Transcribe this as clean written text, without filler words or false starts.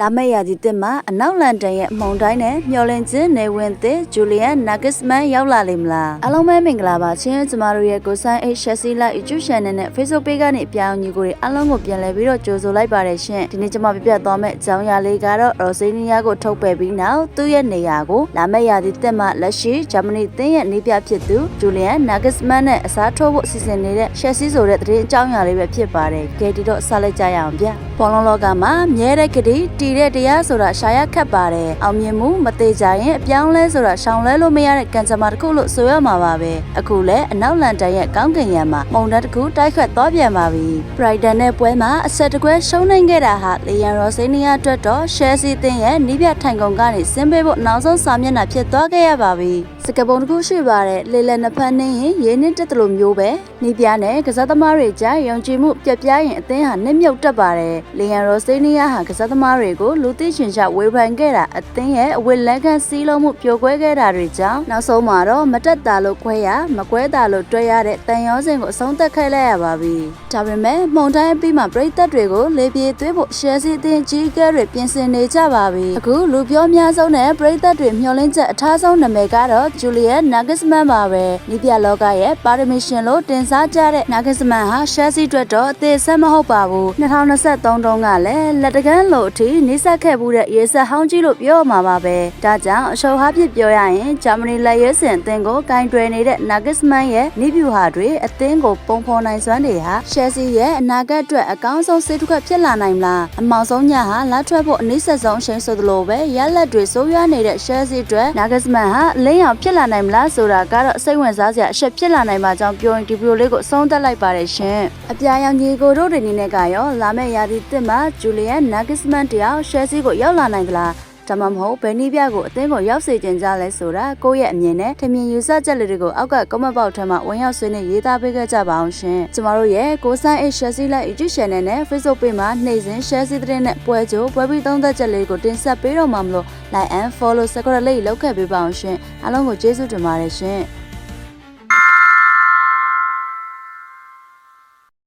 လာမယ့်ရာသီသစ်မှာအနောက်လန်တန်ရဲ့မှုန်တိုင်းနဲ့မျောလင့်ခြင်းနေဝင်သစ်ဂျူလီယန်နာဂစ်မန်ရောက်လာလိမ့်မလားအားလုံးပဲမင်္ဂလာပါချင်းကျမတို့ရဲ့ကိုဆိုင်အိတ်ရှက်စီလာ YouTube Channel နဲ့ Facebook Page ကနေအပြောင်းညီကိုတွေအားလုံးကိုပြန်လည်ပြီးတော့ကြိုဆိုလိုက်ပါတယ်ရှင်ဒီနေ့ကျမပြပြသွားမယ့်အကြောင်းအရာလေးကတော့ရော်ဆေးနီးယားကိုထုတ်ပယ်ပြီးနောက်သူ့ရဲ့နေရာကိုလာမယ့်ရာသီသစ်မှာလက်ရှိဂျာမနီသင်းရဲ့နေပြဖြစ်သူဂျူလီယန်နာဂစ်မန်နဲ့အစားထိုးဖို့အစီအစဉ်နေတဲ့ရှက်စီဆိုတဲ့သတင်းအကြောင်းအရာလေးပဲဖြစ်ပါတယ်ကဲဒီတော့ဆက်လိုက်ကြရအောင်ဗျဘောလုံးလောကမှာမြဲတဲ့ကတိတီတဲ့တရားဆိုတာရှာရခက်ပါတယ်အောင်မြင်မှုမသေးကြရင်အပြောင်းလဲဆိုတာရှောင်လဲလို့မရတဲ့ကံကြမ္မာတစ်ခုလို့ဆိုရမှာပါပဲအခုလဲအနောက်လန်တန်ရဲ့ကောင်းကင်ယံမှာမုန်တိုင်းတစ်ခုတိုက်ခတ်သွားပြန်ပါပြီပရိုက်တန်နဲ့ပွဲမှာအဆက်တကွဲရှုံးနိုင်ခဲ့တာဟာလီယန်ရော်ဆေးနီးယားအတွက်တော့ရှယ်ဆီတင်ရဲ့နီးပြထိုင်ကုန်ကနေဆင်းပေးဖို့နောက်ဆုံးစာမျက်နှာဖြစ်သွားခဲ့ရပါပြီစကပုံတစ်ခုရှိပါတယ်လေလက်နှစ်ဖက်နှင်းရင်ရင်းနှီးတက်တယ်လို့မျိုးပဲနီးပြနဲ့ကစားသမားတွေကြားယုံကြည်မှုပြက်ပြားရင်အသင်းဟာနှိမ့်မြုပ်တက်ပါတယ်လီယန်ရော်ဆေးနီးယားဟာကစားသမားတွေကိုလူသိရှင်ချဝေဖန်ခဲ့တာအသင်းရဲ့အဝတ်လက်ခံစီးလုံးမှုပြိုကွဲခဲ့တာတွေကြောင့်နောက်ဆုံးမှာတော့မတက်တာလို့ခွဲရမကွဲတာလို့တွဲရတဲ့တန်ရောစင်ကိုအဆုံးသတ်ခဲ့လိုက်ရပါပြီဒါပေမဲ့မှုန်တိုင်းအပြီးမှာပရိသတ်တွေကိုလေပြေသွေးဖို့ရှယ်ဆီအသင်းကြီးကဲတွေပြင်ဆင်နေကြပါပြီအခုလူပြောများဆုံးနဲ့ပရိသတ်တွေမျှော်လင့်ချက်အထားဆုံးနာမည်ကတော့ဂျူလီယန်နာဂစ်မန်ပါပဲနီးပြလောကရဲ့ပါရမီရှင်လို့တင်စားကြတဲ့နာဂစ်မန်ဟာရှယ်ဆီအတွက်တော့အသေးဆက်မဟုတ်ပါဘူး2023တုန်းကလည်းလက်တကန်းလို့အထိနှိစက်ခဲ့မှုတဲ့ရေဆက်ဟောင်းကြီးလို့ပြောမှာပါပဲဒါကြောင့်အရှုံးဟာဖြစ်ပြောရရင်ဂျာမနီလက်ရဲစင်အသင်းကိုဂိုင်းတွယ်နေတဲ့နာဂစ်မန်ရဲ့နီးပြူဟာတွေအသင်းကိုပုံဖော်နိုင်စွမ်းတွေဟာရှယ်ဆီရဲ့အနာဂတ်အတွက်အကောင်းဆုံးစိတ်တစ်ခတ်ဖြစ်လာနိုင်မလားအမောင်ဆုံးညဟာလက်ထွက်ဖို့အနည်းဆက်ဆုံးအချိန်ဆိုသလိုပဲရလက်တွေဆိုးရွားနေတဲ့ရှယ်ဆီအတွက်နာဂစ်မန်ဟာအလင်းအောင်ဖြစ်လာနိုင်မလားဆိုတာကတော့စိတ်ဝင်စားစရာအချက်ဖြစ်လာနိုင်ပါကြောင်းပြောရင်ဒီဗီဒီယိုလေးကိုအဆုံးသတ်လိုက်ပါတယ်ရှင်အပြာရောင်ကြီးကိုတို့တွေအနေနဲ့ကရောလာမယ့်ရာသီသစ်မှာဂျူလီယန်နာဂစ်မန်တယောက်ရှယ်ဆီကိုရောက်လာနိုင်သလားဒါမှမဟုတ်ဘယ်နည်းပြကိုအသင်းကိုရောက်စေချင်ကြလဲဆိုတာကိုယ့်ရဲ့အမြင်နဲ့ထင်မြင်ယူဆချက်လေးတွေကိုအောက်က comment box ထဲမှာဝင်ရောက်ဆွေးနွေးရေးသားပေးခဲ့ကြပါအောင်ရှင်ကျမတို့ရဲ့ကိုဆိုင်အိတ်ရှယ်ဆီလိုက် YouTube Channel နဲ့ Facebook Page မှာနေ့စဉ်ရှယ်ဆီသတင်းနဲ့ပွဲကြိုပွဲပြီးသုံးသက်ချက်လေးကိုတင်ဆက်ပေးတော့မှာမလို့ like and follow subscribe လေးလုပ်ခဲ့ပေးပါအောင်ရှင်အားလုံးကိုကျေးဇူးတင်ပါတယ်ရှင်